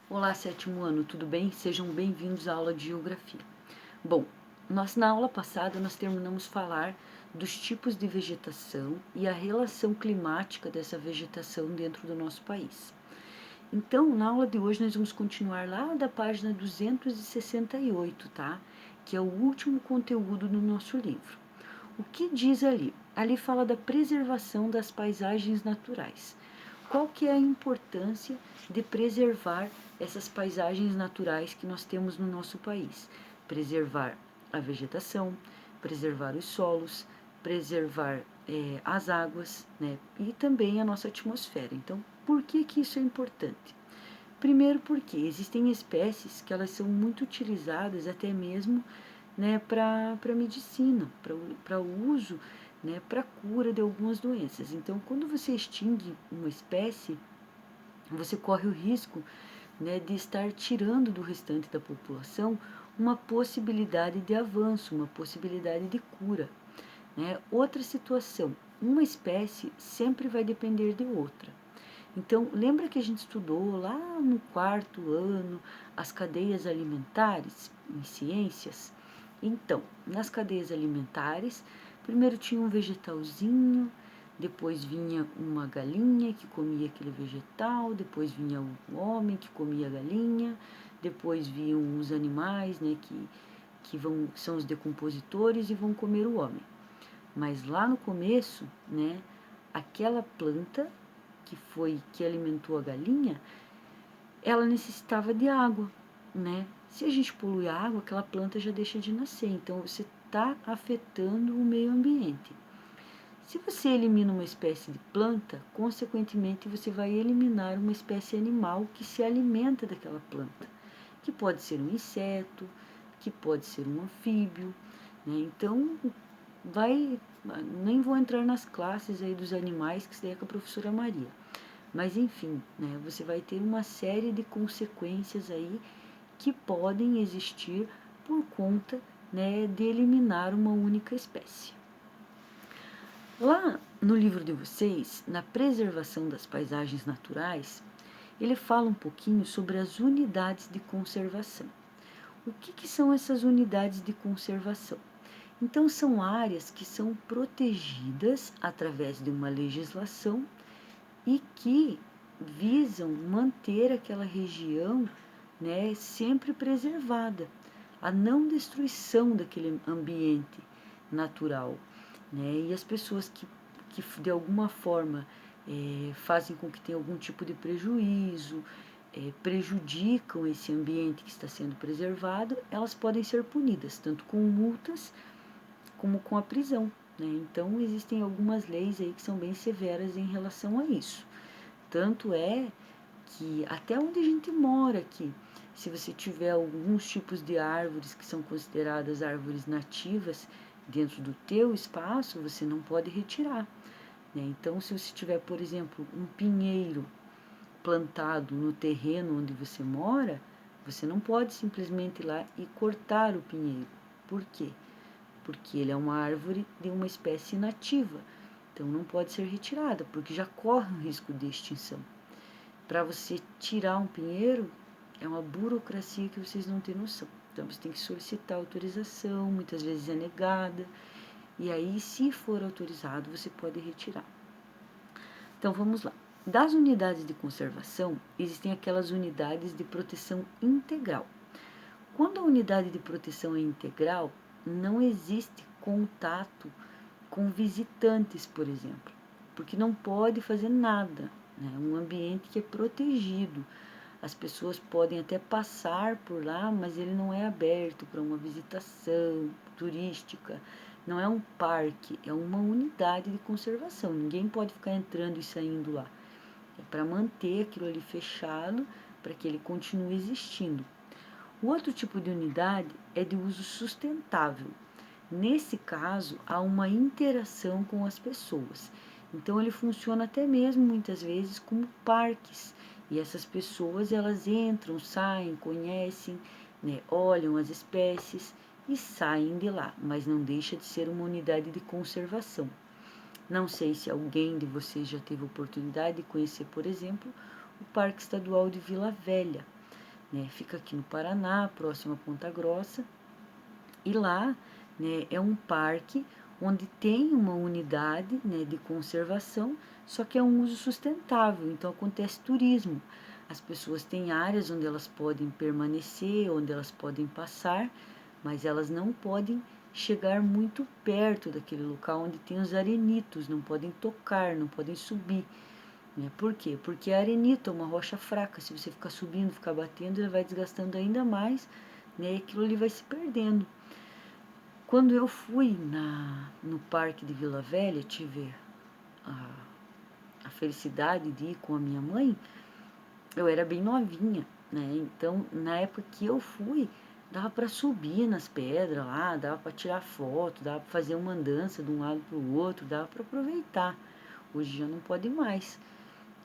Olá, sétimo ano, tudo bem? Sejam bem-vindos à aula de Geografia. Bom, na aula passada nós terminamos falar dos tipos de vegetação e a relação climática dessa vegetação dentro do nosso país. Então, na aula de hoje nós vamos continuar lá da página 268, tá? Que é o último conteúdo do nosso livro. O que diz ali? Ali fala da preservação das paisagens naturais. Qual que é a importância de preservar essas paisagens naturais que nós temos no nosso país? Preservar a vegetação, preservar os solos, preservar as águas, né? E também a nossa atmosfera. Então, por que isso é importante? Primeiro porque existem espécies que elas são muito utilizadas até mesmo, né, para medicina, para o uso, né, para cura de algumas doenças. Então, quando você extingue uma espécie, você corre o risco, né, de estar tirando do restante da população uma possibilidade de avanço, uma possibilidade de cura. Né? Outra situação, uma espécie sempre vai depender de outra. Então, lembra que a gente estudou lá no quarto ano as cadeias alimentares em ciências? Então, nas cadeias alimentares, primeiro tinha um vegetalzinho, depois vinha uma galinha que comia aquele vegetal, depois vinha o homem que comia a galinha, depois vinham os animais, né, são os decompositores e vão comer o homem. Mas lá no começo, né, aquela planta que alimentou a galinha, ela necessitava de água, né? Se a gente polui a água, aquela planta já deixa de nascer. Então você está afetando o meio ambiente. Se você elimina uma espécie de planta, consequentemente você vai eliminar uma espécie animal que se alimenta daquela planta, que pode ser um inseto, que pode ser um anfíbio, né? Então vai, nem vou entrar nas classes aí dos animais, que isso daí é com a professora Maria. Mas enfim, né, você vai ter uma série de consequências aí que podem existir por conta, né, de eliminar uma única espécie. Lá no livro de vocês, na preservação das paisagens naturais, ele fala um pouquinho sobre as unidades de conservação. O que são essas unidades de conservação? Então, são áreas que são protegidas através de uma legislação e que visam manter aquela região, né, sempre preservada, a não destruição daquele ambiente natural. Né, e as pessoas que de alguma forma fazem com que tenha algum tipo de prejuízo, prejudicam esse ambiente que está sendo preservado, elas podem ser punidas, tanto com multas como com a prisão. Né? Então, existem algumas leis aí que são bem severas em relação a isso. Tanto é que até onde a gente mora aqui, se você tiver alguns tipos de árvores que são consideradas árvores nativas dentro do teu espaço, você não pode retirar. Né? Então, se você tiver, por exemplo, um pinheiro plantado no terreno onde você mora, você não pode simplesmente ir lá e cortar o pinheiro. Por quê? Porque ele é uma árvore de uma espécie nativa. Então não pode ser retirada, porque já corre um risco de extinção. Para você tirar um pinheiro, é uma burocracia que vocês não têm noção. Então você tem que solicitar autorização, muitas vezes é negada, e aí, se for autorizado, você pode retirar. Então vamos lá. Das unidades de conservação, existem aquelas unidades de proteção integral. Quando a unidade de proteção é integral, não existe contato com visitantes, por exemplo, porque não pode fazer nada. É um ambiente que é protegido. As pessoas podem até passar por lá, mas ele não é aberto para uma visitação turística. Não é um parque, é uma unidade de conservação. Ninguém pode ficar entrando e saindo lá. É para manter aquilo ali fechado, para que ele continue existindo. O outro tipo de unidade é de uso sustentável. Nesse caso, há uma interação com as pessoas. Então, ele funciona até mesmo muitas vezes como parques. E essas pessoas, elas entram, saem, conhecem, né, olham as espécies e saem de lá, mas não deixa de ser uma unidade de conservação. Não sei se alguém de vocês já teve a oportunidade de conhecer, por exemplo, o Parque Estadual de Vila Velha. né? Fica aqui no Paraná, próximo a Ponta Grossa, e lá, né, é um parque onde tem uma unidade, né, de conservação, só que é um uso sustentável, então acontece turismo. As pessoas têm áreas onde elas podem permanecer, onde elas podem passar, mas elas não podem chegar muito perto daquele local onde tem os arenitos, não podem tocar, não podem subir. Né? Por quê? Porque a arenita é uma rocha fraca, se você ficar subindo, ficar batendo, ele vai desgastando ainda mais, né, e aquilo ali vai se perdendo. Quando eu fui no parque de Vila Velha, tive a, a felicidade de ir com a minha mãe, eu era bem novinha, né? Então, na época que eu fui, dava para subir nas pedras lá, dava para tirar foto, dava para fazer uma andança de um lado para o outro, dava para aproveitar. Hoje já não pode mais.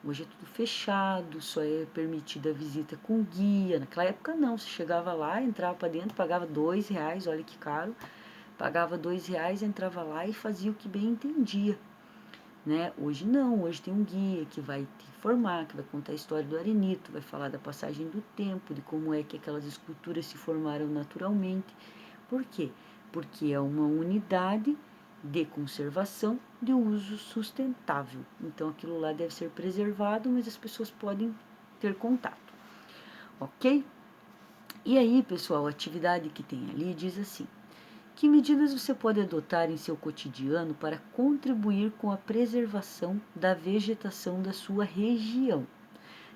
Hoje é tudo fechado, só é permitida a visita com guia. Naquela época não, você chegava lá, entrava para dentro, pagava R$ 2, olha que caro. Pagava R$ 2, entrava lá e fazia o que bem entendia, né? Hoje não, hoje tem um guia que vai te informar, que vai contar a história do arenito, vai falar da passagem do tempo, de como é que aquelas esculturas se formaram naturalmente. Por quê? Porque é uma unidade de conservação de uso sustentável. Então aquilo lá deve ser preservado, mas as pessoas podem ter contato, ok? E aí, pessoal, a atividade que tem ali diz assim: que medidas você pode adotar em seu cotidiano para contribuir com a preservação da vegetação da sua região?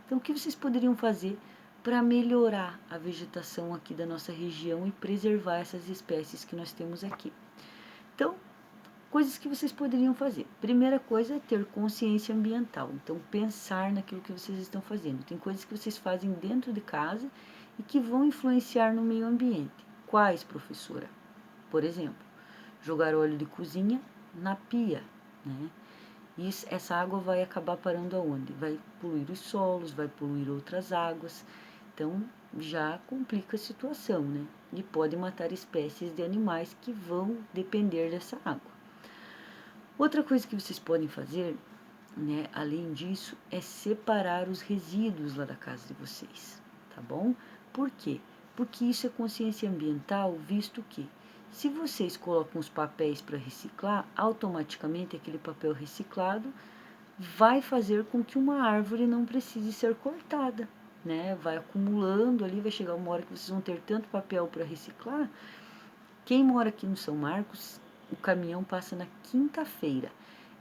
Então, o que vocês poderiam fazer para melhorar a vegetação aqui da nossa região e preservar essas espécies que nós temos aqui? Então, coisas que vocês poderiam fazer. Primeira coisa é ter consciência ambiental. Então, pensar naquilo que vocês estão fazendo. Tem coisas que vocês fazem dentro de casa e que vão influenciar no meio ambiente. Quais, professora? Por exemplo, jogar óleo de cozinha na pia, né? Essa água vai acabar parando aonde? Vai poluir os solos, vai poluir outras águas. Então, já complica a situação, né? E pode matar espécies de animais que vão depender dessa água. Outra coisa que vocês podem fazer, né, além disso, é separar os resíduos lá da casa de vocês, tá bom? Por quê? Porque isso é consciência ambiental, visto que se vocês colocam os papéis para reciclar, automaticamente aquele papel reciclado vai fazer com que uma árvore não precise ser cortada, né? Vai acumulando ali, vai chegar uma hora que vocês vão ter tanto papel para reciclar. Quem mora aqui no São Marcos, o caminhão passa na quinta-feira.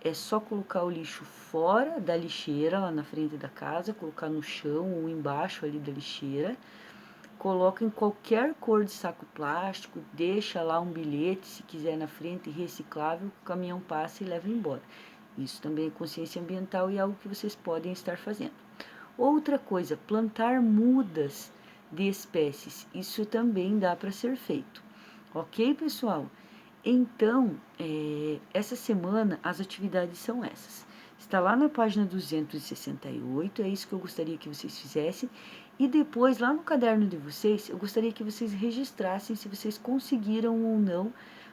É só colocar o lixo fora da lixeira, lá na frente da casa, colocar no chão ou embaixo ali da lixeira. Coloca em qualquer cor de saco plástico, deixa lá um bilhete, se quiser na frente, reciclável, o caminhão passa e leva embora. Isso também é consciência ambiental e é algo que vocês podem estar fazendo. Outra coisa, plantar mudas de espécies. Isso também dá para ser feito. Ok, pessoal? Então, essa semana as atividades são essas. Está lá na página 268, é isso que eu gostaria que vocês fizessem. E depois, lá no caderno de vocês, eu gostaria que vocês registrassem se vocês conseguiram ou não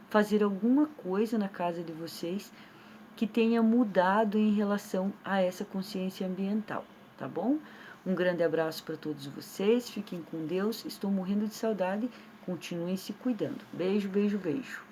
fazer alguma coisa na casa de vocês que tenha mudado em relação a essa consciência ambiental, tá bom? Um grande abraço para todos vocês, fiquem com Deus, estou morrendo de saudade, continuem se cuidando. Beijo, beijo, beijo.